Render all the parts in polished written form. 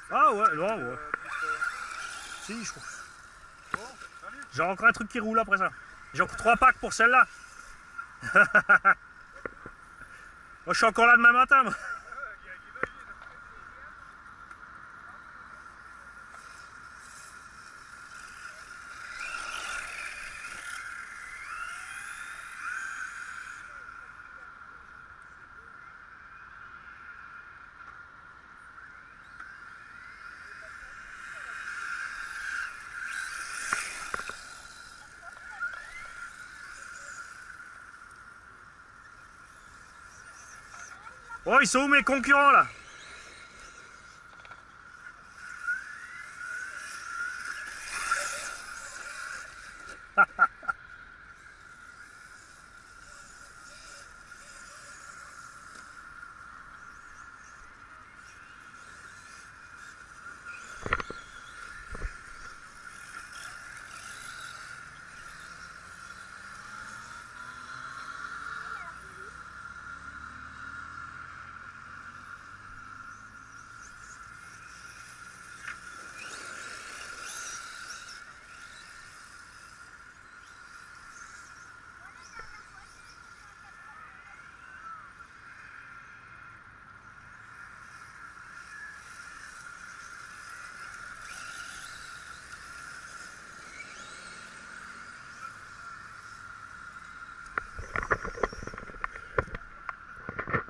Ah ouais, non, ouais. Si, je trouve. J'ai encore un truc qui roule après ça. J'ai encore 3 packs pour celle-là. Moi, je suis encore là demain matin, moi. Oh, ils sont où mes concurrents, là?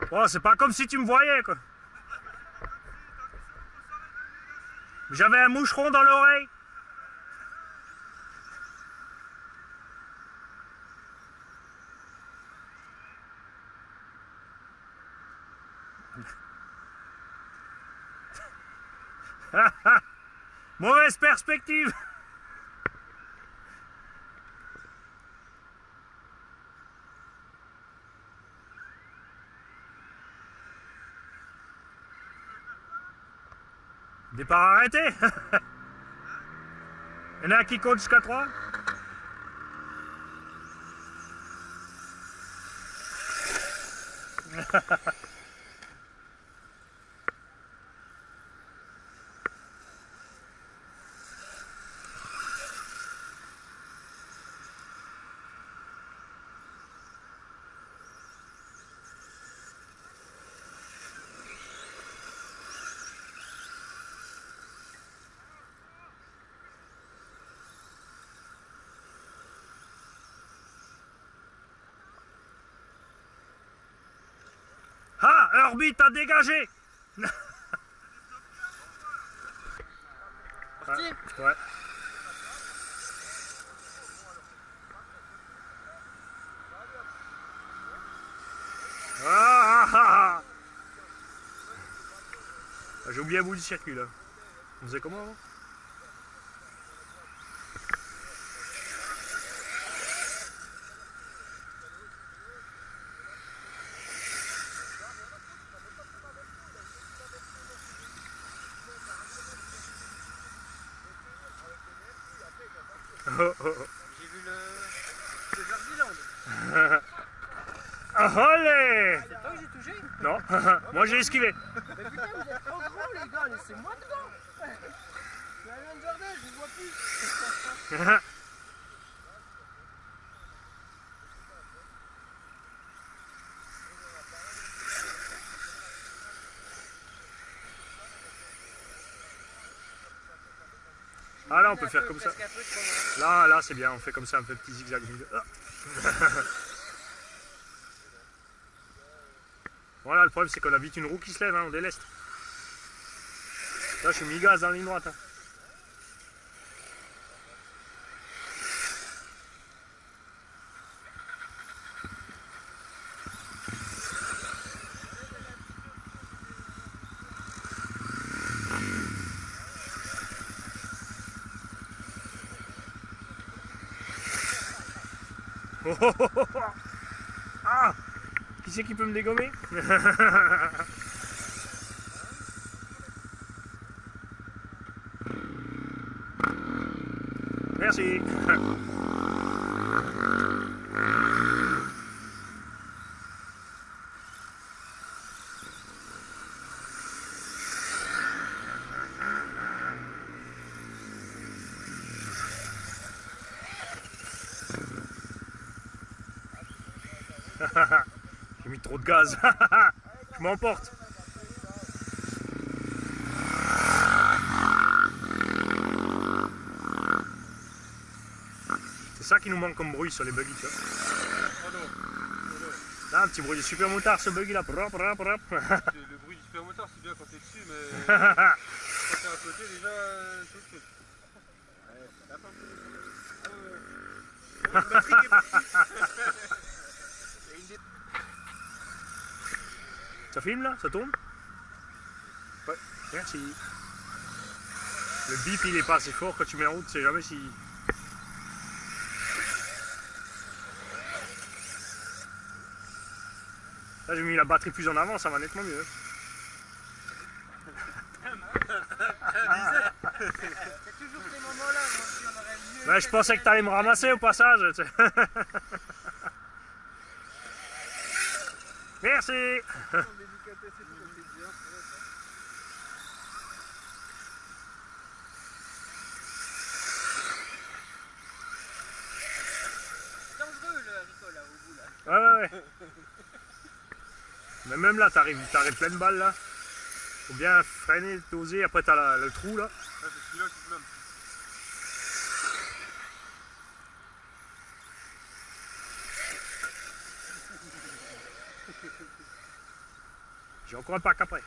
Oh, c'est pas comme si tu me voyais, quoi. J'avais un moucheron dans l'oreille. Mauvaise perspective. Départ arrêté. Il y en a un qui compte jusqu'à 3. Ah, Herbie, t'as dégagé. Parti? Ouais. Ah. J'ai oublié un bout du circuit, là. On faisait comment, avant? J'ai vu le Verdiland. Allez. C'est toi que j'ai touché? Non, moi j'ai esquivé. Mais putain, vous êtes trop gros, les gars, laissez-moi dedans. Je suis allé dans le jardin, je vous vois plus. Ah là, on peut faire comme ça. Là, c'est bien, on fait comme ça, on fait un petit zigzag. Ah. Voilà, le problème c'est qu'on a vite une roue qui se lève, hein, on déleste. Là, je suis mi-gaz dans la ligne droite. Hein. Oh, oh, oh, oh. Ah, qui c'est qui peut me dégommer? Merci. mis trop de gaz. Je m'emporte. C'est ça qui nous manque comme bruit sur les buggy, tu vois. Là, un petit bruit de super motard, ce buggy là. Le bruit du super motard, c'est bien quand t'es dessus, mais quand t'es à côté, déjà, c'est autre chose. Ça filme là? Ça tourne? Ouais, merci. Le bip il est pas assez fort quand tu mets en route, tu sais jamais si... Là j'ai mis la batterie plus en avant, ça va nettement mieux. C'est toujours ces moments-là, moi, si on aurait mieux. Ouais, je pensais que t'allais me ramasser au passage. Tu sais. Merci. Dangereux le haricot là, au bout là. Ouais. Mais même là, t'arrives pleine balle là. Faut bien freiner, doser, après t'as le trou là. Ouais, c'est celui-là qui flamme. J'ai encore un pack après.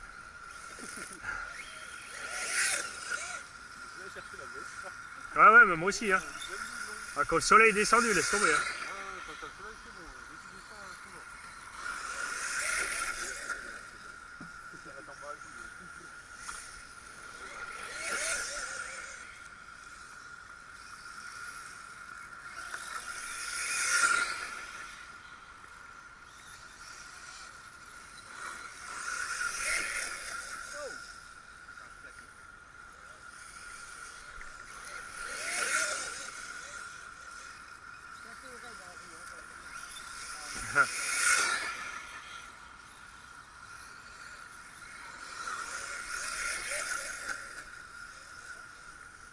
Ouais, mais moi aussi. Hein. Ah, quand le soleil est descendu, laisse tomber. Hein. Quand t'as le soleil, c'est bon. Dès qu'il descend, c'est bon.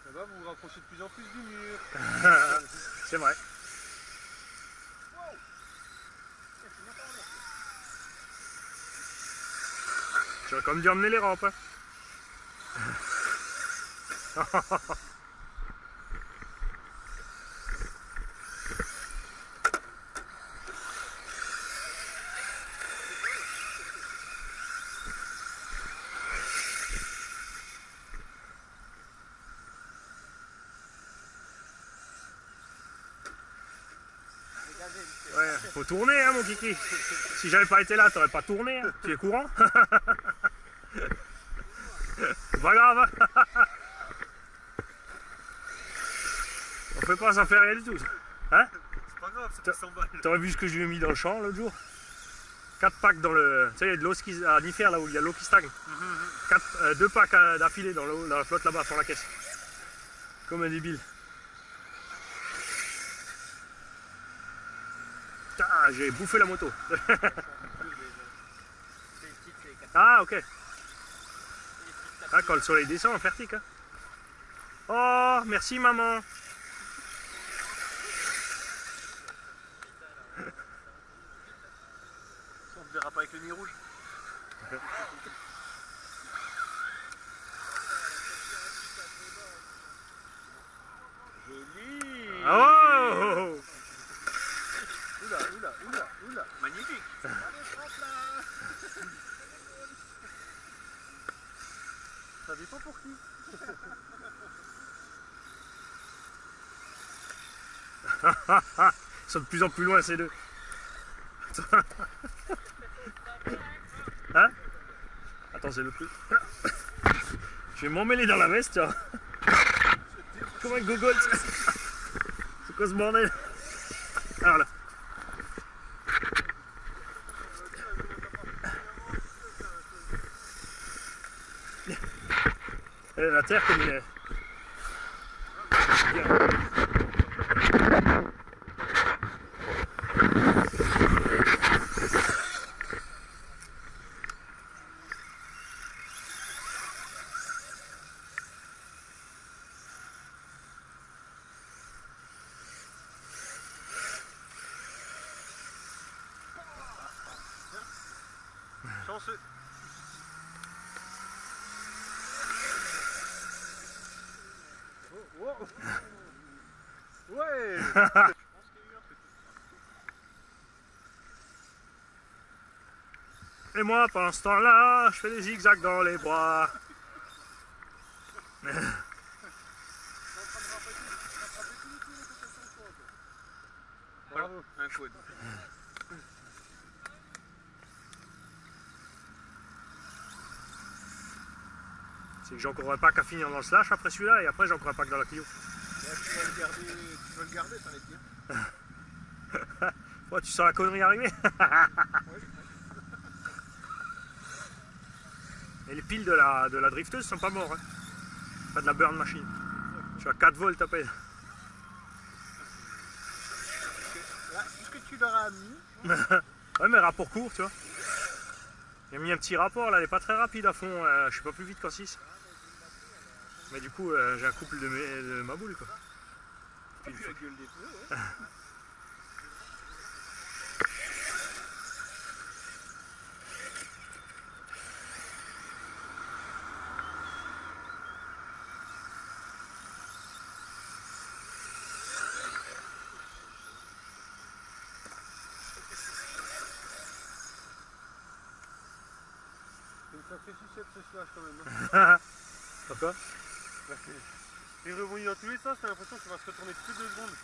Là-bas, vous vous rapprochez de plus en plus du mur. C'est vrai. J'aurais comme dû emmener les rampes. Hein. Ouais, faut tourner, hein, mon kiki. Si j'avais pas été là, t'aurais pas tourné. Hein. Tu es courant? C'est pas grave. Hein. On fait pas, ça fait rien du tout. Hein? C'est pas grave, c'est 100 balles. T'aurais vu ce que je lui ai mis dans le champ l'autre jour? 4 packs dans le... Tu sais, il y a de l'eau à Nifère, là où il y a l'eau qui stagne. 2 packs d'affilée dans la flotte là-bas, sur la caisse. Comme un débile. Putain, j'ai bouffé la moto. Ah, ok. Ah, quand le soleil descend, en fertique. Hein. Oh, merci maman. On ne verra pas avec le nez rouge. Joli. Oh. Oula. Magnifique. Ça dépend pour qui. Ils sont de plus en plus loin ces deux. Hein? Attends, c'est le plus. Je vais m'emmêler dans la veste, tiens. Comme un gogol. C'est quoi ce bordel? Alors là. La terre comme il est. Bien. Chanceux. Oh, oh. Ouais. Et moi, pendant ce temps-là, je fais des zigzags dans les bois. Bravo, un quad. C'est que j'en courrais pas qu'à finir dans le slash après celui-là et après j'en courrais pas que dans la Clio. Là, tu vas le garder, ça va être bien. Ouais, tu sens la connerie arriver. Et les piles de la drifteuse sont pas morts. Hein. Pas de la burn machine. Je suis à 4 volts à peine. Là, tout ce que tu leur as mis, Ouais, mais rapport court, tu vois. J'ai mis un petit rapport là, elle est pas très rapide à fond. Je suis pas plus vite qu'en 6. Mais du coup, j'ai un couple de ma boule quoi. tu la gueule des pneus, ouais. C'est une sacrée sucette ce slash quand même. Hein. Pourquoi? Il rebondit dans tous les sens, t'as l'impression qu'il va se retourner toutes les 2 secondes.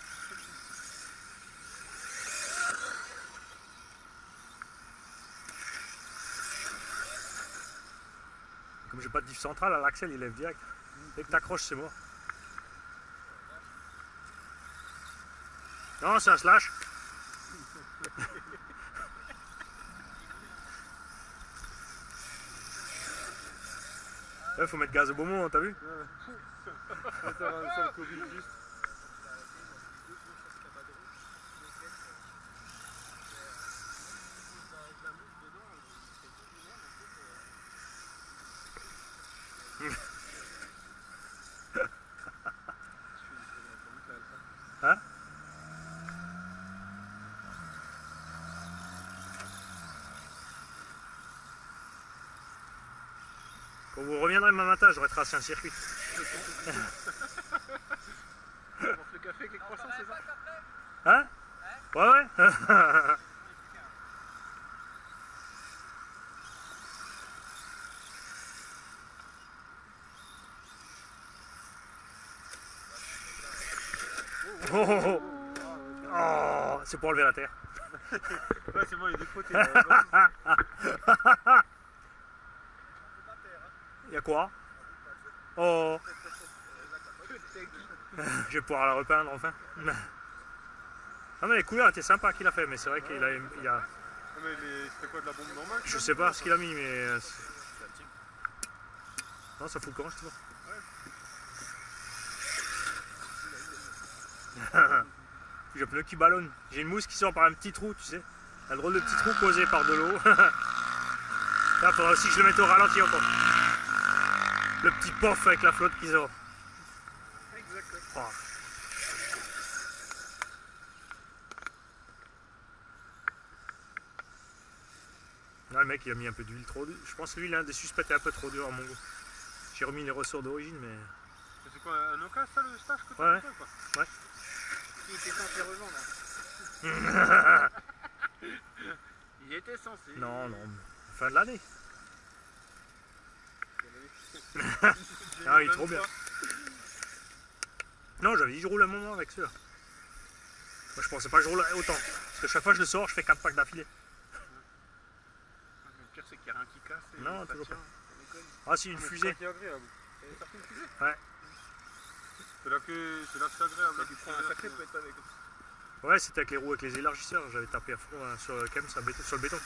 Comme j'ai pas de diff central, à l'axel il lève direct. Dès que t'accroches, c'est mort. Non, c'est un slash. Ouais, faut mettre gaz au bon moment, t'as vu? Ça le Covid juste. Hein? Quand vous reviendrez demain matin, j'aurai tracé un circuit. On mange le café avec les croissants, c'est ça? Hein? Ouais, ouais. Oh, oh, oh. Oh, c'est pour enlever la terre. Ouais, c'est bon, il est de côté. Y'a quoi? Oh, je vais pouvoir la repeindre enfin. Ah mais les couleurs étaient sympas qu'il a fait, mais c'est vrai qu'il a... Mais c'était quoi, de la bombe normale? Je sais pas ce qu'il a mis, mais... Non, ça fout le camp, je te vois. J'ai un pneu qui ballonne. J'ai une mousse qui sort par un petit trou, tu sais. Un drôle de petit trou causé par de l'eau. Là, faudra aussi que je le mette au ralenti encore. Le petit pof avec la flotte qui sort. Exactement. Oh. Là, le mec, il a mis un peu d'huile trop dure. Je pense que lui, l'un des suspects est un peu trop dur à mon goût. J'ai remis les ressorts d'origine, mais... C'est quoi, un Oka, ça, le stage que tu Ouais. fais, quoi? Ouais. Il était censé revendre. Il était censé. Non, non. Fin de l'année. Ah, il est trop bien. Non, j'avais dit je roule un moment avec celui-là. Moi, je pensais pas que je roulerais autant. Parce que chaque fois que je le sors, je fais 4 packs d'affilée. Le pire, c'est qu'il y a rien qui casse. Et Non, ça toujours tient. pas. Ça déconne. Ah, si, une C'est fusée. ça qui est agréable. Elle est sortie une fusée. C'est là que c'est agréable. Ça, tu prends un sacré peut-être avec. Ouais, c'était avec les roues avec les élargisseurs. J'avais tapé à fond sur le cam, sur le béton.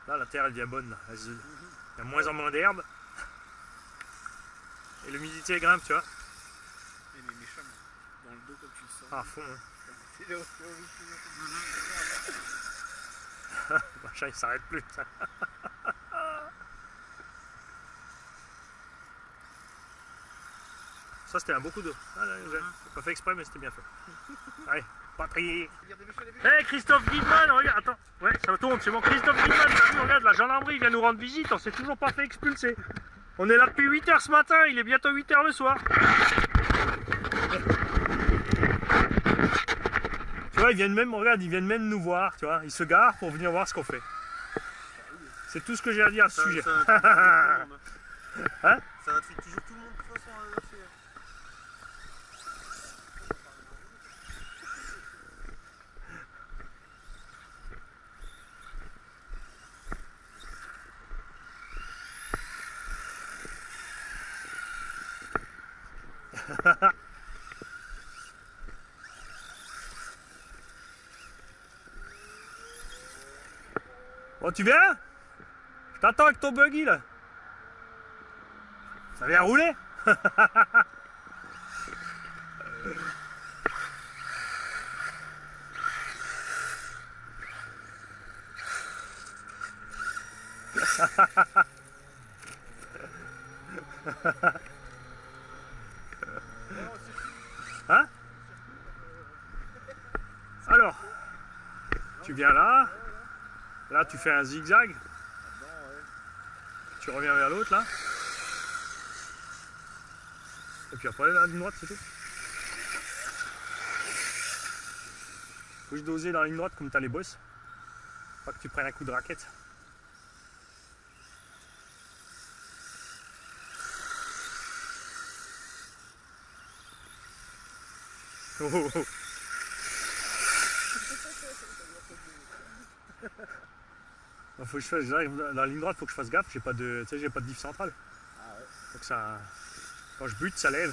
Là, la terre, elle devient bonne. Là. Il y a moins en moins d'herbe. Et l'humidité grimpe, tu vois. Il est méchant. Dans le dos, comme tu le sens. À fond. Hein. C'est là où Le machin, il s'arrête plus. Ça c'était un beau coup d'eau. Ah, j'ai pas fait exprès mais c'était bien fait. Allez, Patrick. Hé Christophe Guidman, regarde, attends. Ouais, ça tourne, c'est bon. Christophe Guidman, t'as vu, regarde, la gendarmerie vient nous rendre visite, on s'est toujours pas fait expulser. On est là depuis 8 h ce matin, il est bientôt 8 h le soir. Tu vois, ils viennent même, regarde, ils viennent même nous voir, tu vois. Ils se garent pour venir voir ce qu'on fait. C'est tout ce que j'ai à dire à ce sujet. Hein? Ça intrigue toujours tout le monde de toute façon. Bon, tu viens? Je t'attends avec ton buggy là. Ça vient rouler? Hein? Alors, tu viens là. Là, tu fais un zigzag. Tu reviens vers l'autre là. Et puis après, la ligne droite, c'est tout. Faut juste doser dans la ligne droite comme t'as les bosses. Pas que tu prennes un coup de raquette. Oh, oh, oh. Faut que je fasse, j'arrive dans la ligne droite, faut que je fasse gaffe, j'ai pas de, tu sais, j'ai pas de diff centrale. Ah ouais. Faut que ça, quand je bute, ça lève.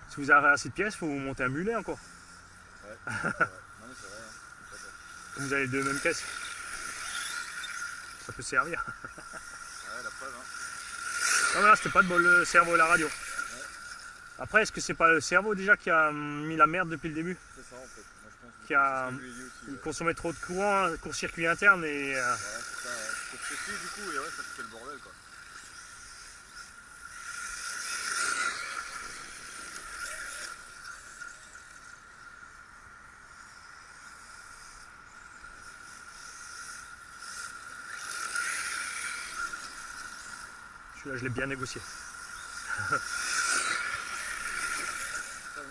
Si vous avez assez de pièces, faut vous monter un mulet encore. Ouais, c'est vrai. Non mais c'est vrai. Hein. Vous avez les deux mêmes caisses. Ça peut servir. Ouais, la preuve. Hein. Non mais là c'était pas de bol, le cerveau et la radio. Après, est-ce que c'est pas le cerveau déjà qui a mis la merde depuis le début? C'est ça en fait. Moi je pense Qui a que c'est lui aussi. Ouais. consommé trop de courant, court-circuit interne et... Ouais, c'est ça. Ouais. C'est précis du coup et ouais, ça te fait le bordel quoi. Celui-là, je l'ai bien négocié. Moi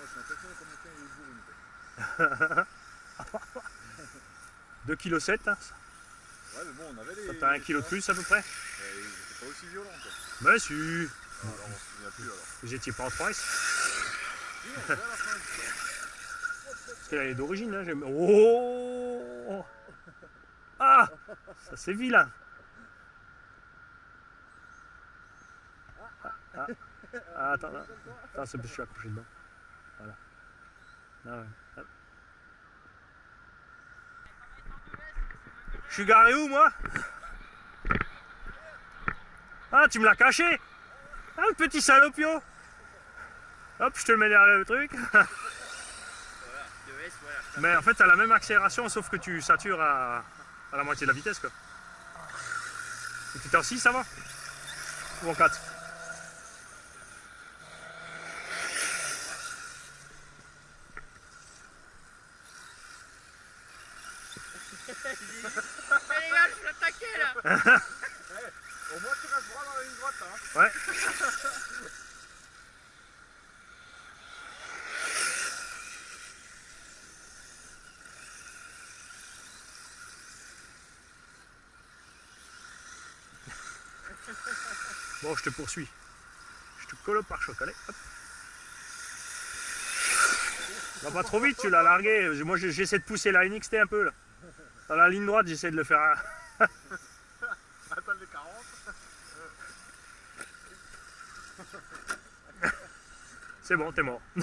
je suis impressionné comme on tient les bourrines. 2,7 kg, hein. Ouais mais bon on avait les... Ça t'as 1 kg de plus à peu près? Ils étaient pas aussi violents quoi. Mais si. Alors on se souvient plus alors. Vous étiez pas en 3S? Oui, on fait à la fin. Parce qu'elle est d'origine, hein. Oh! Ah! Ça c'est vilain. Ah, attends, là. Attends, c'est parce que je suis accroché dedans. Voilà. Ah ouais. Hop. Je suis garé où moi? Ah, tu me l'as caché? Ah, le petit salopio! Hop, je te le mets derrière le truc. Mais en fait, t'as la même accélération, sauf que tu satures à la moitié de la vitesse, quoi. Et tu t'es en 6, ça va? Ou en 4? Les gars, je suis attaqué là. Au moins tu restes droit dans la ligne droite hein. Ouais. Bon, je te poursuis. Je te colle au pare-choc, allez, hop. Va pas trop vite, tu l'as largué. Moi, j'essaie de pousser la NXT un peu, là. Dans la ligne droite, j'essaie de le faire... Attends les 40. C'est bon, t'es mort. Il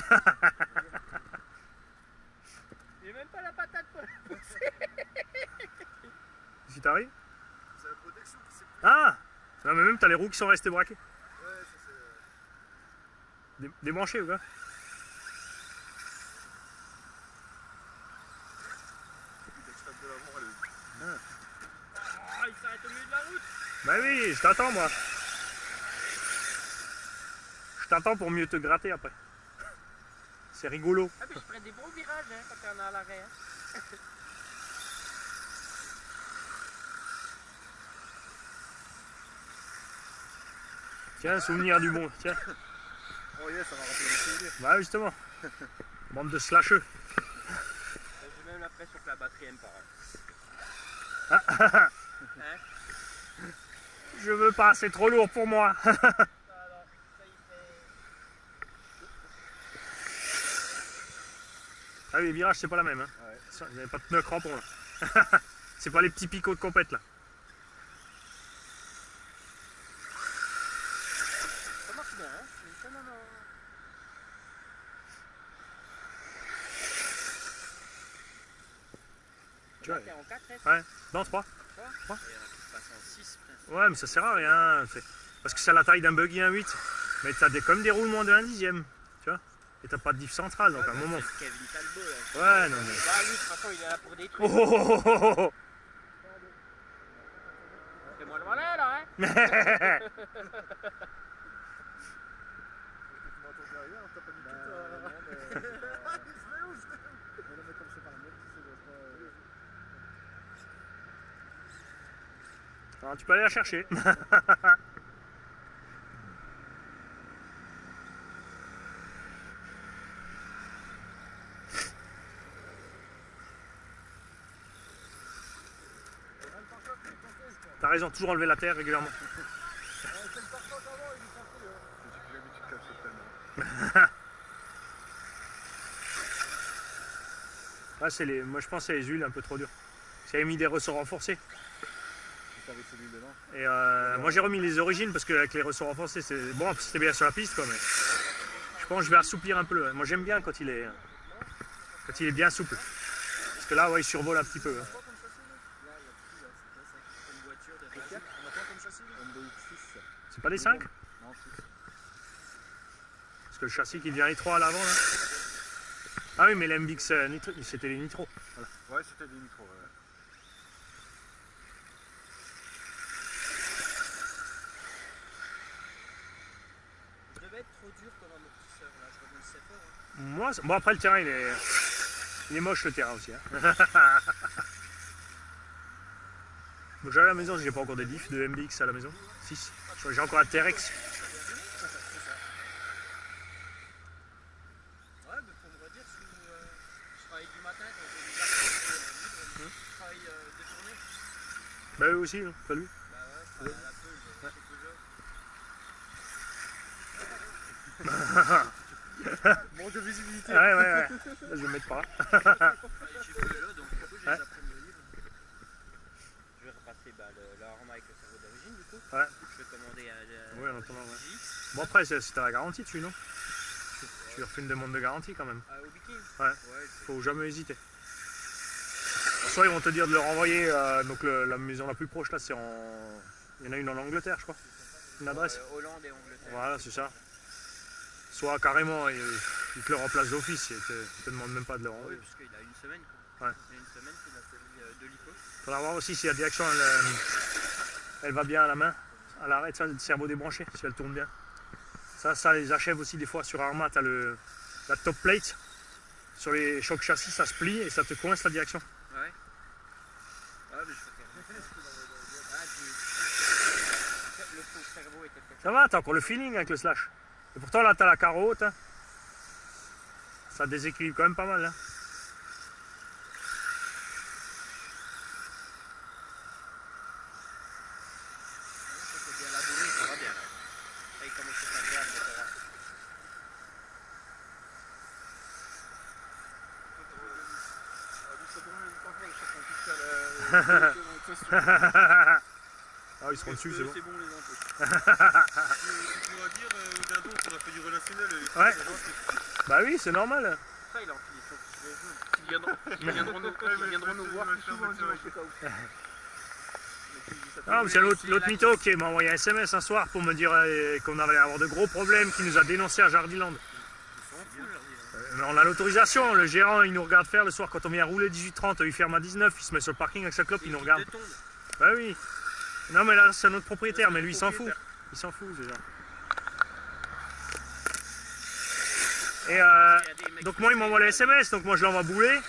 n'y a même pas la patate pour la pousser. Si t'arrives. C'est la protection qui s'est pris. Ah! Non, mais même, t'as les roues qui sont restées braquées. Ouais, ça c'est... Débranchées ou quoi? je t'attends moi. Je t'attends pour mieux te gratter après. C'est rigolo. Ah, mais je ferais des bons virages hein, quand t'es en à l'arrêt. Hein. Tiens, souvenir du bon. Tiens. Oh yes, ça va rappeler le souvenir. Bah justement. Bande de slasheux. J'ai même l'impression que la batterie aime pas. Ah, Hein? je veux pas, c'est trop lourd pour moi. Alors, ça il fait... Ah oui, les virages, c'est pas la même. Hein. Ouais. Ça, vous n'avez pas de pneus crampons là. C'est pas les petits picots de compète là. Ça marche bien, hein? Ça, non. Tu vois, Là, t'es en 4 S? ouais, non, 3. Il y en a qui passent en 6 presque. Ouais, mais ça sert à rien. Parce que c'est la taille d'un buggy 1.8. Mais t'as comme des roulements de 1/10. Tu vois. Et t'as pas de diff centrale, donc à un moment. C'est Kevin Talbot là. Ouais, non mais. Bah lui, de toute façon, il est là pour détruire. Oh, oh, oh, oh, oh. Fais-moi le malin là, hein? Tu m'entends derrière, t'as pas mis tout Alors, tu peux aller la chercher. T'as raison, toujours enlever la terre régulièrement. Ouais, c'est les... Moi je pense que c'est les huiles un peu trop dures. J'avais mis des ressorts renforcés. Et moi j'ai remis les origines parce qu'avec les ressorts renforcés, c'est bon, c'était bien sur la piste quoi, mais je pense que je vais assouplir un peu. Moi j'aime bien quand il est bien souple. Parce que là, ouais, il survole un petit peu. Hein. C'est pas des 5? Parce que le châssis qui devient étroit à l'avant là. Ah oui, mais l'MBX c'était les nitros. Voilà. Ouais, c'était des nitros. Ouais. Ça devait être trop dur comme amortisseur là, je rebondissais fort. Hein. Moi, bon après le terrain il est moche le terrain aussi. Hein. Donc j'allais à la maison, j'ai pas encore des diffs de MBX à la maison. 6. J'ai encore un TRX. Ouais, mais faut me redire si je travaille du matin quand j'ai des vacances libres, je travaille des journées. Bah eux aussi, hein, pas lui. Bah ouais, je travaille à la peule, chez Peugeot. Manque de visibilité. Ouais. Là, je vais me mettre par là. Je travaille chez Peugeot, donc du coup j'ai les après-midi libres. Je vais repasser l'arme avec le cerveau d'origine du coup. Ouais. Je vais commander à Ouais, en attendant, ouais. GX. Bon après, c'est t'as la garantie dessus, non? Tu refais une demande de garantie quand même. Au Bikini. Ouais. Ouais, Faut jamais hésiter. Soit ils vont te dire de le renvoyer, donc la maison la plus proche là, c'est en... Il y en a une en Angleterre, je crois. Une adresse. Hollande et Angleterre. Voilà, c'est ça. Soit carrément, ils te le remplacent d'office et ils te demandent même pas de le Oui, renvoyer. parce qu'il a une semaine. Ouais. Il y a une semaine qu'il a fait de l'ICO. Faudra voir aussi si la direction elle va bien à la main, à l'arrêt, ça, le cerveau débranché, si elle tourne bien. Ça les achève aussi des fois sur Arma, t'as la top plate. Sur les chocs châssis, ça se plie et ça te coince la direction. Ouais. Ouais, mais je fais le cerveau était peut-être. Ça va, t'as encore le feeling avec le slash. Et pourtant là, t'as la carreau haute. Hein. Ça déséquilibre quand même pas mal. Hein. C'est bien labouré, ça va bien. Là, il commence à s'agréable, mais ça va. Ah, ils seront dessus, c'est bon. C'est bon les impôts. Tu pourras dire au dindon qu'on a fait du relationnel. Ouais. Bah oui, c'est normal. Ça, il a enfilé son petit jour. Ils viendront nous voir plus souvent dimanche au cas où. Non, mais c'est l'autre mytho qui m'a envoyé un SMS un soir pour me dire qu'on allait avoir de gros problèmes, qui nous a dénoncé à Jardiland. Mais on a l'autorisation, le gérant il nous regarde faire le soir quand on vient rouler 18-30, il ferme à 19, il se met sur le parking avec sa clope, il nous regarde. Bah oui. Non mais là c'est notre propriétaire, mais lui il s'en fout. Il s'en fout déjà. Et donc moi il m'envoie les SMS, donc moi je l'envoie bouler.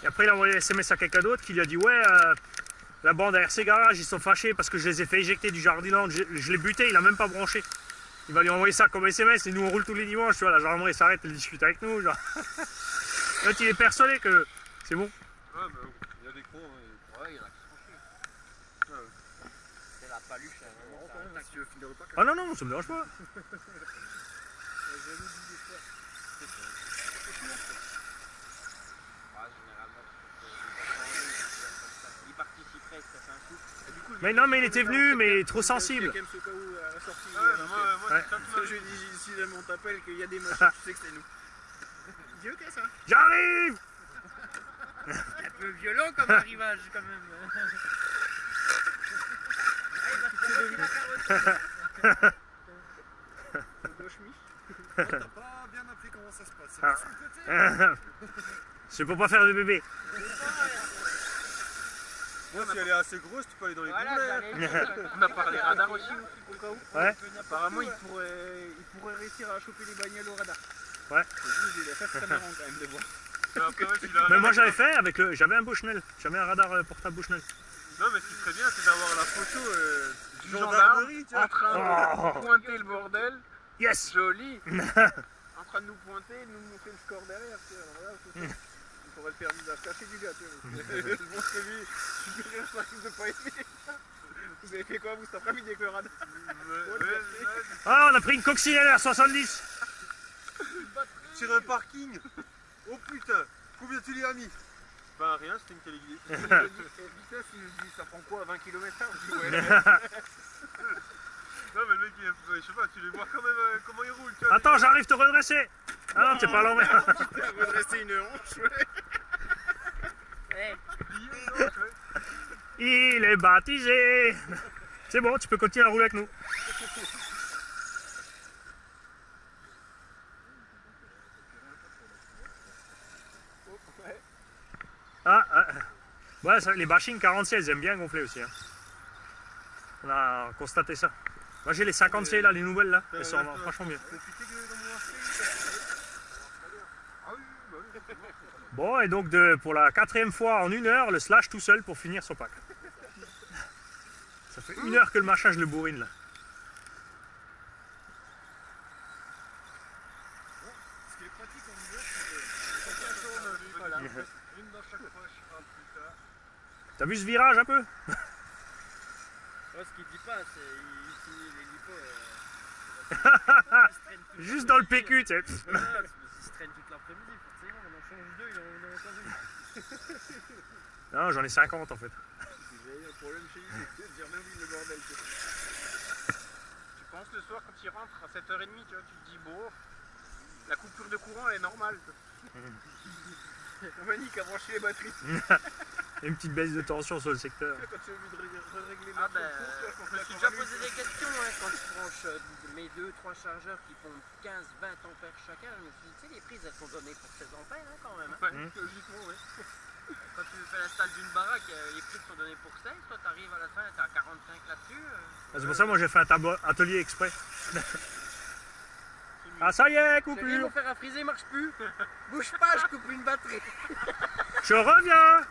Et après il a envoyé les SMS à quelqu'un d'autre qui lui a dit ouais, la bande à RC Garage ils sont fâchés parce que je les ai fait éjecter du Jardiland, je l'ai buté, il a même pas branché. Il va lui envoyer ça comme SMS et nous on roule tous les dimanches, tu vois, la gendarmerie s'arrête, elle discute avec nous. Genre. En fait il est persuadé que c'est bon. Ouais, bah, il y a des cons, hein. Ouais, il y en a qui sont chiés. Ouais. C'est la paluche, hein, vraiment, ça attaque. Si tu veux finir le pack. Ah non, non, ça me dérange pas. Il participerait, ça fait un coup. Mais non, mais il était venu, mais il est trop sensible. Ouais, moi, Ouais. c'est ça qui m'a- Je dis, si jamais on t'appelle qu'il y a des machins, tu sais que c'est nous. Dis ok ça. J'arrive. Un peu violent comme arrivage, quand même. Il va te provoquer la carrosserie. T'as pas bien appris comment ça se passe. C'est Ah. pas sur le côté. C'est pour pas faire de bébé. Moi, si elle est assez grosse, tu peux aller dans les Voilà, boulets. on a parlé radar aussi, au cas où. Ouais. Apparemment, il pourrait réussir à choper les bagnoles au radar. Ouais. Ça serait marrant quand même de voir. Après, ouais, s'il a- Mais moi j'avais fait avec le. J'avais un Bushnell. J'avais un radar portable Bushnell. Non, mais ce qui serait bien, c'est d'avoir la photo du Gendarme gendarmerie, tu vois. en train Oh. de pointer le bordel. Yes. Joli. En train de nous pointer, de nous montrer le score derrière. Tu vois. Alors là, c'est ça. Il faudrait le faire cacher du gars. Tu vois. Je pense que lui, supérieur, ça risque de pas aimer. Vous avez fait quoi vous cet après-midi avec le radar? Ah, on a pris une coccinelle à 70. Sur un parking. Oh putain, combien tu lui as mis? Ben rien, c'était une téléguidée. Il nous dit, vitesse, il nous dit ça prend quoi 20 km/h? Je dis ouais. Non mais le mec, je sais pas, tu les vois quand même comment ils roulent, tu vois. Attends, j'arrive te redresser. Ah non, t'es pas à l'envers. Redresser une hanche, ouais. Il est baptisé. C'est bon, tu peux continuer à rouler avec nous. Ah, ouais, les bashing 46, elles aiment bien gonfler aussi. Hein. On a constaté ça. Moi j'ai les 50C là, les nouvelles là, elles sont franchement bien. Bon, et donc pour la 4e fois en 1 heure, le slash tout seul pour finir son pack. Ça fait 1 heure que le machin je le bourrine là. Ce qui est pratique en hiver, c'est que ça tourne, voilà. Une dans chaque poche. Ah putain. T'as vu ce virage un peu? Ouais, ce qu'il dit pas, c'est il finit les lipos. Juste dans le PQ, tu sais. Ils se traînent toute l'après-midi, forcément. On en change deux, il en a encore une. Non, j'en ai 50 en fait. J'ai un problème chez lui, c'est de dire même le bordel. Tu penses le soir quand il rentre à 7h30, tu vois, tu te dis bon, la coupure de courant elle est normale. Monique a branché les batteries. Une petite baisse de tension sur le secteur. Quand tu as envie de régler Ah ben, je je me suis déjà posé des questions hein, quand je branche mes 2-3 chargeurs qui font 15-20 ampères chacun. Je me suis dit, tu sais, les prises elles sont données pour 16 ampères hein, quand même. Hein. Logiquement, ouais. Quand tu fais l'install d'une baraque, les prises sont données pour 16. Toi, tu arrives à la fin, tu à 45 là-dessus. C'est pour ça moi j'ai fait un tableau atelier exprès. Ah ça y est, Mon coupure. fer à friser marche plus. Bouge pas, je coupe une batterie. Je reviens.